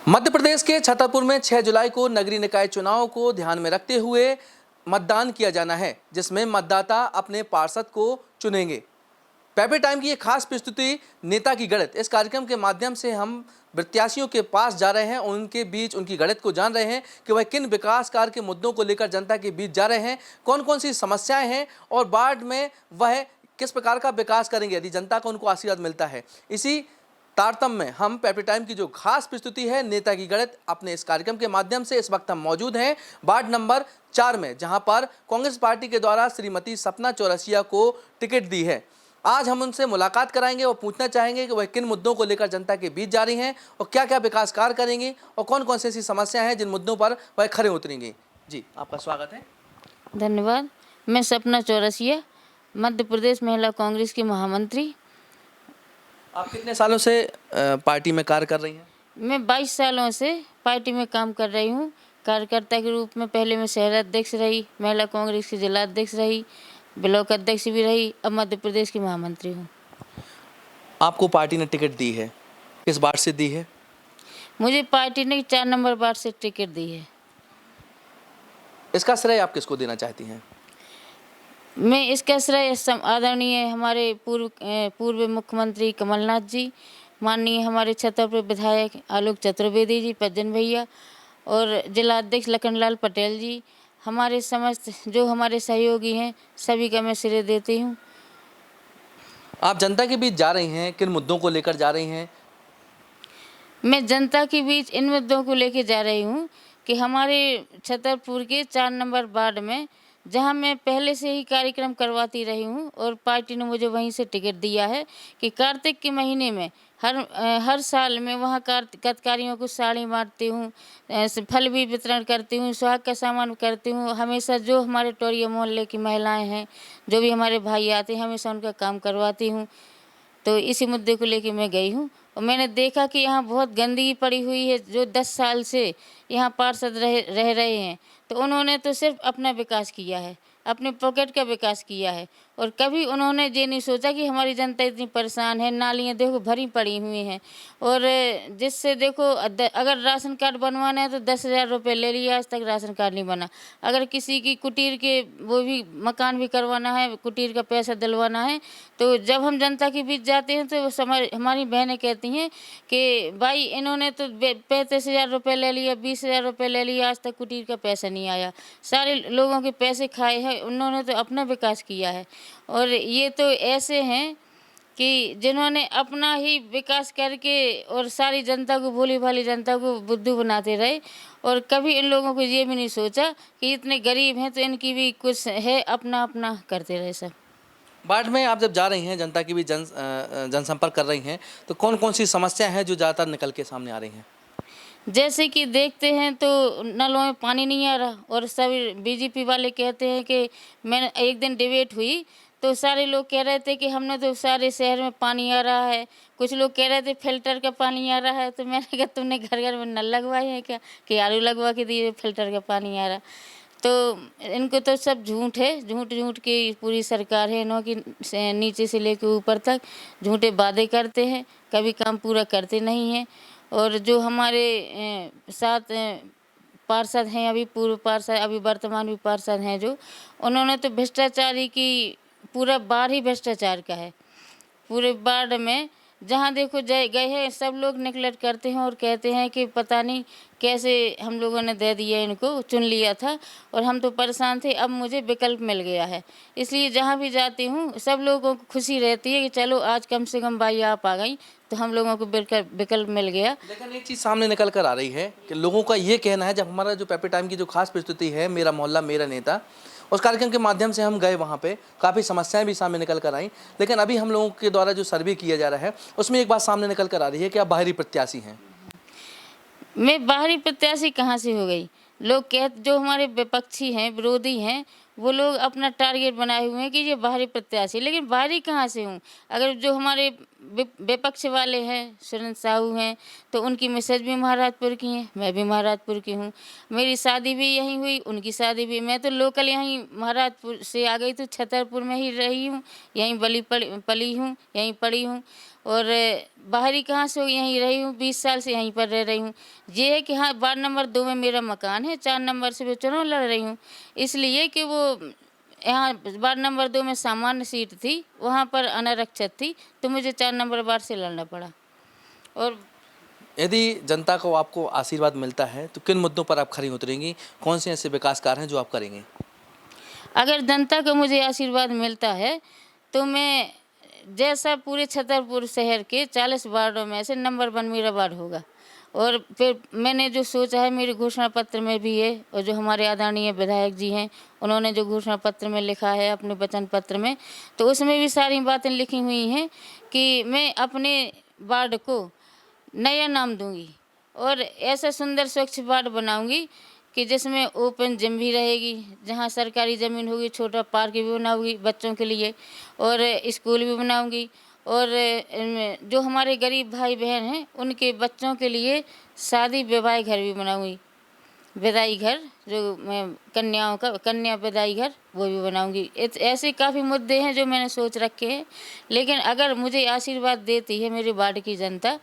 मध्य प्रदेश के छतरपुर में 6 जुलाई को नगरीय निकाय चुनाव को ध्यान में रखते हुए मतदान किया जाना है, जिसमें मतदाता अपने पार्षद को चुनेंगे। पेपर टाइम की एक खास प्रस्तुति नेता की गणित। इस कार्यक्रम के माध्यम से हम प्रत्याशियों के पास जा रहे हैं, उनके बीच उनकी गणित को जान रहे हैं कि वह किन विकास कार्य के मुद्दों को लेकर जनता के बीच जा रहे हैं, कौन कौन सी समस्याएं हैं और वार्ड में वह किस प्रकार का विकास करेंगे यदि जनता को उनको आशीर्वाद मिलता है। इसी तारतम्य में हम पेपर टाइम की जो खास प्रस्तुति है नेता की गणित, अपने इस कार्यक्रम के माध्यम से इस वक्त हम मौजूद हैं वार्ड नंबर 4 में, जहां पर कांग्रेस पार्टी के द्वारा श्रीमती सपना चौरसिया को टिकट दी है। आज हम उनसे मुलाकात कराएंगे और पूछना चाहेंगे कि वह किन मुद्दों को लेकर जनता के बीच जा रही हैं और क्या क्या विकास कार्य करेंगी और कौन कौन सी ऐसी समस्याएं हैं जिन मुद्दों पर वह खड़े उतरेंगे। जी, आपका स्वागत है। धन्यवाद। मैं सपना चौरसिया, मध्य प्रदेश महिला कांग्रेस की महामंत्री। आप कितने सालों से पार्टी में कार्य कर रही हैं? मैं 22 सालों से पार्टी में काम कर रही हूँ। कार्यकर्ता के रूप में पहले मैं शहर अध्यक्ष रही, महिला कांग्रेस की जिला अध्यक्ष रही, ब्लॉक अध्यक्ष भी रही, अब मध्य प्रदेश की महामंत्री हूँ। आपको पार्टी ने टिकट दी है, किस वार्ड से दी है? मुझे पार्टी ने 4 नंबर वार्ड से टिकट दी है। इसका श्रेय आप किसको देना चाहती हैं? मैं इसका श्रेय आदरणीय हमारे पूर्व मुख्यमंत्री कमलनाथ जी, माननीय हमारे छतरपुर विधायक आलोक चतुर्वेदी जी, पज्जन भैया और जिला अध्यक्ष लखनलाल पटेल जी, हमारे समस्त जो हमारे सहयोगी हैं सभी का मैं श्रेय देती हूँ। आप जनता के बीच जा रही हैं, किन मुद्दों को लेकर जा रही हैं? मैं जनता के बीच इन मुद्दों को लेकर जा रही हूँ कि हमारे छतरपुर के 4 नंबर वार्ड में जहाँ मैं पहले से ही कार्यक्रम करवाती रही हूँ और पार्टी ने मुझे वहीं से टिकट दिया है कि कार्तिक के महीने में हर साल मैं वहाँ कत्कारियों को साड़ी बांटती हूँ, फल भी वितरण करती हूँ, सुहाग का सामान करती हूँ। हमेशा जो हमारे टोरिया मोहल्ले की महिलाएं हैं, जो भी हमारे भाई आते हैं, हमेशा उनका काम करवाती हूँ। तो इसी मुद्दे को लेकर मैं गई हूँ और मैंने देखा कि यहाँ बहुत गंदगी पड़ी हुई है। जो 10 साल से यहाँ पार्षद रह रहे हैं तो उन्होंने तो सिर्फ अपना विकास किया है, अपने पॉकेट का विकास किया है और कभी उन्होंने ये नहीं सोचा कि हमारी जनता इतनी परेशान है। नालियाँ देखो भरी पड़ी हुई हैं और जिससे देखो अगर राशन कार्ड बनवाना है तो 10,000 रुपये ले लिया, आज तक राशन कार्ड नहीं बना। अगर किसी की कुटीर के वो भी मकान भी करवाना है, कुटीर का पैसा दिलवाना है, तो जब हम जनता के बीच जाते हैं तो हमारी बहनें कहती हैं कि भाई इन्होंने तो 35,000 रुपये ले लिया, 20,000 रुपये ले लिया, आज तक कुटीर का पैसा नहीं आया। सारे लोगों के पैसे खाए हैं, उन्होंने तो अपना विकास किया है। और ये तो ऐसे हैं कि जिन्होंने अपना ही विकास करके और सारी जनता को, भोली भाली जनता को बुद्धू बनाते रहे और कभी इन लोगों को ये भी नहीं सोचा कि इतने गरीब हैं तो इनकी भी कुछ है, अपना अपना करते रहे सब। वार्ड में आप जब जा रही हैं, जनता की भी जनसंपर्क कर रही हैं, तो कौन कौन सी समस्याएं हैं जो ज़्यादातर निकल के सामने आ रही हैं? जैसे कि देखते हैं तो नलों में पानी नहीं आ रहा और सभी बीजेपी वाले कहते हैं कि मैंने एक दिन डिबेट हुई तो सारे लोग कह रहे थे कि हमने तो सारे शहर में पानी आ रहा है, कुछ लोग कह रहे थे फिल्टर का पानी आ रहा है। तो मैंने कहा तुमने घर घर में नल लगवाए हैं क्या कि आलू लगवा के दिए फिल्टर का पानी आ रहा। तो इनको तो सब झूठ है, झूठ की पूरी सरकार है। इन्हों की नीचे से लेकर ऊपर तक झूठे वादे करते हैं, कभी काम पूरा करते नहीं हैं। और जो हमारे साथ पार्षद हैं, अभी पूर्व पार्षद, अभी वर्तमान भी पार्षद हैं, जो उन्होंने तो भ्रष्टाचारी की पूरा वार्ड ही भ्रष्टाचार का है। पूरे वार्ड में जहाँ देखो गए हैं सब लोग नेगलेक्ट करते हैं और कहते हैं कि पता नहीं कैसे हम लोगों ने दे दिया, इनको चुन लिया था और हम तो परेशान थे, अब मुझे विकल्प मिल गया है। इसलिए जहाँ भी जाती हूँ सब लोगों को खुशी रहती है कि चलो आज कम से कम भाई आप आ गई तो हम लोगों को विकल्प मिल गया। लेकिन एक चीज़ सामने निकल कर आ रही है कि लोगों का ये कहना है, जब हमारा जो पेपर टाइम की जो खास प्रस्तुति है मेरा मोहल्ला मेरा नेता, उस कार्यक्रम के माध्यम से हम गए, वहाँ पे काफ़ी समस्याएं भी सामने निकल कर आई। लेकिन अभी हम लोगों के द्वारा जो सर्वे किया जा रहा है उसमें एक बात सामने निकल कर आ रही है कि आप बाहरी प्रत्याशी हैं। मैं बाहरी प्रत्याशी कहाँ से हो गई? लोग जो हमारे विपक्षी हैं, विरोधी हैं, वो लोग अपना टारगेट बनाए हुए हैं कि ये बाहरी प्रत्याशी, लेकिन बाहरी कहाँ से हूँ? अगर जो हमारे विपक्ष वाले हैं, सुरेंद्र साहू हैं, तो उनकी मिसेज भी महाराजपुर की हैं, मैं भी महाराजपुर की हूँ। मेरी शादी भी यहीं हुई, उनकी शादी भी। मैं तो लोकल यहीं महाराजपुर से आ गई, तो छतरपुर में ही रही हूँ, यहीं पली हूँ, यहीं पढ़ी हूँ। और बाहरी कहाँ से हो, यहीं रही हूँ, 20 साल से यहीं पर रह रही हूँ। ये है कि हाँ, वार्ड नंबर 2 में मेरा मकान है, 4 नंबर से मैं चुनाव लड़ रही हूँ। इसलिए कि वो यहाँ वार्ड नंबर 2 में सामान्य सीट थी, वहाँ पर अनारक्षित थी, तो मुझे 4 नंबर वार्ड से लड़ना पड़ा। और यदि जनता को आपको आशीर्वाद मिलता है तो किन मुद्दों पर आप खरी उतरेंगी? कौन से ऐसे विकास कार्य हैं जो आप करेंगे? अगर जनता को मुझे आशीर्वाद मिलता है तो मैं जैसा पूरे छतरपुर शहर के 40 वार्डों में से नंबर 1 मेरा वार्ड होगा। और फिर मैंने जो सोचा है, मेरे घोषणा पत्र में भी है, और जो हमारे आदरणीय विधायक जी हैं, उन्होंने जो घोषणा पत्र में लिखा है, अपने वचन पत्र में, तो उसमें भी सारी बातें लिखी हुई हैं कि मैं अपने वार्ड को नया नाम दूंगी और ऐसा सुंदर स्वच्छ वार्ड बनाऊंगी कि जिसमें ओपन जिम भी रहेगी, जहां सरकारी ज़मीन होगी, छोटा पार्क भी बनाऊंगी बच्चों के लिए, और स्कूल भी बनाऊंगी। और जो हमारे गरीब भाई बहन हैं, उनके बच्चों के लिए शादी विवाह घर भी बनाऊंगी, विदाई घर, जो मैं कन्याओं का कन्या विदाई घर, वो भी बनाऊंगी। ऐसे काफ़ी मुद्दे हैं जो मैंने सोच रखे हैं। लेकिन अगर मुझे आशीर्वाद देती है मेरे वार्ड की जनता,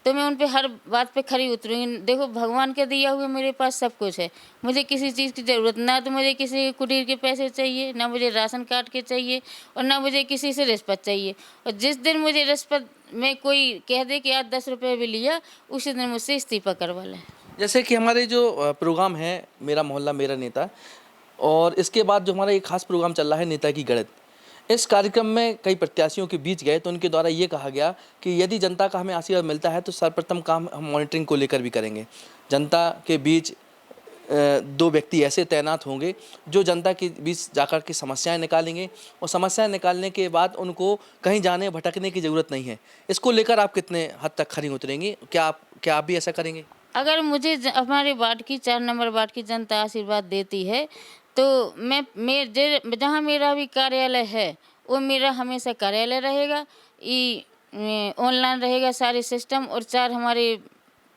तो मैं उन पे हर बात पे खरी उतरूँगी। देखो, भगवान के दिया हुए मेरे पास सब कुछ है, मुझे किसी चीज़ की ज़रूरत ना, तो मुझे किसी कुटीर के पैसे चाहिए, ना मुझे राशन कार्ड के चाहिए, और ना मुझे किसी से रिश्वत चाहिए। और जिस दिन मुझे रिश्वत में कोई कह दे कि आज 10 रुपये भी लिया, उसी दिन मुझसे इस्तीफा करवा लें। जैसे कि हमारे जो प्रोग्राम है मेरा मोहल्ला मेरा नेता, और इसके बाद जो हमारा एक खास प्रोग्राम चल रहा है नेता की गणित, इस कार्यक्रम में कई प्रत्याशियों के बीच गए तो उनके द्वारा ये कहा गया कि यदि जनता का हमें आशीर्वाद मिलता है तो सर्वप्रथम काम हम मॉनिटरिंग को लेकर भी करेंगे। जनता के बीच 2 व्यक्ति ऐसे तैनात होंगे जो जनता के बीच जाकर के समस्याएं निकालेंगे, और समस्याएं निकालने के बाद उनको कहीं जाने भटकने की ज़रूरत नहीं है। इसको लेकर आप कितने हद तक खरी उतरेंगी? क्या आप भी ऐसा करेंगे? अगर मुझे हमारे वार्ड की 4 नंबर वार्ड की जनता आशीर्वाद देती है, तो जहाँ मेरा भी कार्यालय है, वो मेरा हमेशा कार्यालय रहेगा। ऑनलाइन रहेगा सारे सिस्टम, और 4 हमारे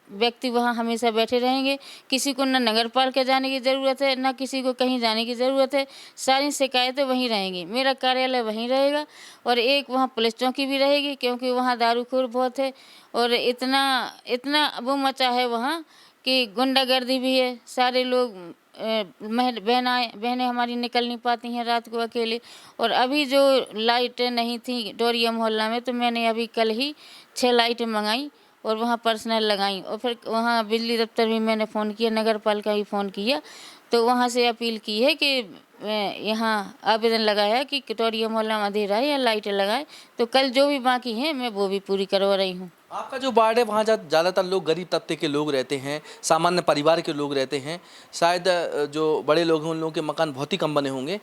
व्यक्ति वहाँ हमेशा बैठे रहेंगे। किसी को न नगर पालिका जाने की ज़रूरत है, न किसी को कहीं जाने की ज़रूरत है। सारी शिकायतें वहीं रहेंगी, मेरा कार्यालय वहीं रहेगा। और एक वहाँ पुलिस चौकी भी रहेगी, क्योंकि वहाँ दारूखोर बहुत है, और इतना इतना वो मचा है वहाँ कि गुंडागर्दी भी है। सारे लोग बहनें हमारी निकल नहीं पाती हैं रात को अकेले। और अभी जो लाइटें नहीं थी डोरिया मोहल्ला में, तो मैंने अभी कल ही 6 लाइटें मंगाई और वहाँ पर्सनल लगाई। और फिर वहाँ बिजली दफ्तर भी मैंने फ़ोन किया, नगर पालिका भी फ़ोन किया, तो वहाँ से अपील की है कि यहाँ आवेदन लगाया कि कटोरिया मोहल्ला में अंधेरा है या लाइटें लगाए। तो कल जो भी बाकी हैं मैं वो भी पूरी करवा रही हूँ। आपका जो वार्ड है वहाँ ज़्यादातर लोग गरीब तबके के लोग रहते हैं, सामान्य परिवार के लोग रहते हैं। शायद जो बड़े लोग हैं उन लोगों के मकान बहुत ही कम बने होंगे,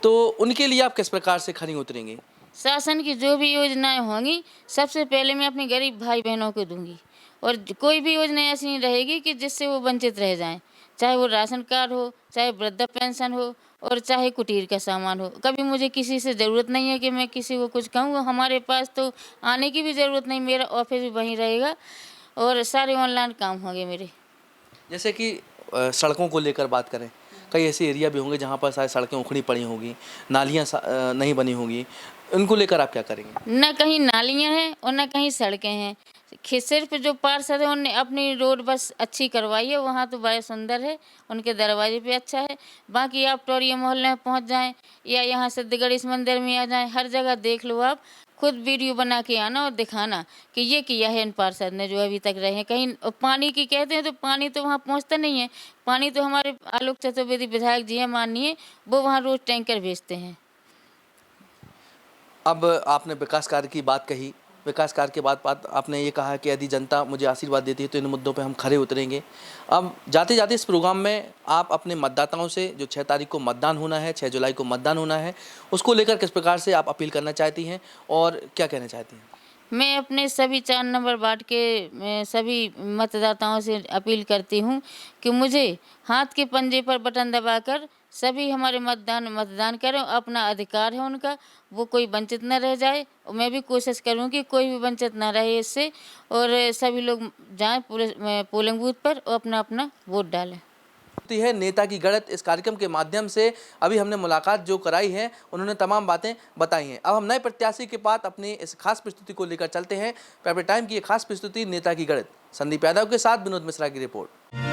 तो उनके लिए आप किस प्रकार से खरी उतरेंगे? शासन की जो भी योजनाएं होंगी, सबसे पहले मैं अपने गरीब भाई बहनों को दूंगी। और कोई भी योजना ऐसी नहीं रहेगी कि जिससे वो वंचित रह जाएं, चाहे वो राशन कार्ड हो, चाहे वृद्धा पेंशन हो, और चाहे कुटीर का सामान हो। कभी मुझे किसी से ज़रूरत नहीं है कि मैं किसी को कुछ कहूँ। हमारे पास तो आने की भी ज़रूरत नहीं, मेरा ऑफिस भी वहीं रहेगा और सारे ऑनलाइन काम होंगे मेरे। जैसे कि सड़कों को लेकर बात करें, कई ऐसे एरिया भी होंगे जहाँ पर शायद सड़कें उखड़ी पड़ी होंगी, नालियाँ नहीं बनी होंगी, उनको लेकर आप क्या करेंगे? न कहीं नालियाँ हैं और न कहीं सड़कें हैं। सिर्फ जो पार्षद है उनने अपनी रोड बस अच्छी करवाई है, वहाँ तो बड़ा सुंदर है, उनके दरवाजे पे अच्छा है। बाकी आप टोरिया मोहल्ले में पहुँच जाएं या यहाँ सिद्ध गणेश मंदिर में आ जाएं, हर जगह देख लो आप, खुद वीडियो बना के आना और दिखाना कि ये किया है इन पार्षद ने जो अभी तक रहे हैं। कहीं पानी की कहते हैं तो पानी तो वहाँ पहुँचता नहीं है। पानी तो हमारे आलोक चतुर्वेदी विधायक जी हैं माननीय, वो वहाँ रोज टैंकर भेजते हैं। अब आपने विकास कार्य की बात कही, विकास कार्य के बाद आपने ये कहा कि यदि जनता मुझे आशीर्वाद देती है तो इन मुद्दों पे हम खरे उतरेंगे। अब जाते जाते इस प्रोग्राम में आप अपने मतदाताओं से, जो 6 तारीख को मतदान होना है, 6 जुलाई को मतदान होना है, उसको लेकर किस प्रकार से आप अपील करना चाहती हैं और क्या कहना चाहती हैं? मैं अपने सभी 4 नंबर वार्ड के सभी मतदाताओं से अपील करती हूँ कि मुझे हाथ के पंजे पर बटन दबाकर सभी हमारे मतदान करें, अपना अधिकार है उनका, वो कोई वंचित न रह जाए। और मैं भी कोशिश करूँगी कोई भी वंचित ना रहे इससे, और सभी लोग जाएं पोलिंग बूथ पर और अपना अपना वोट डालें। होती है नेता की गढ़त। इस कार्यक्रम के माध्यम से अभी हमने मुलाकात जो कराई है, उन्होंने तमाम बातें बताई हैं। अब हम नए प्रत्याशी के पास अपनी इस खास प्रस्तुति को लेकर चलते हैं। पेपर टाइम की ये खास प्रस्तुति नेता की गढ़त। संदीप यादव के साथ विनोद मिश्रा की रिपोर्ट।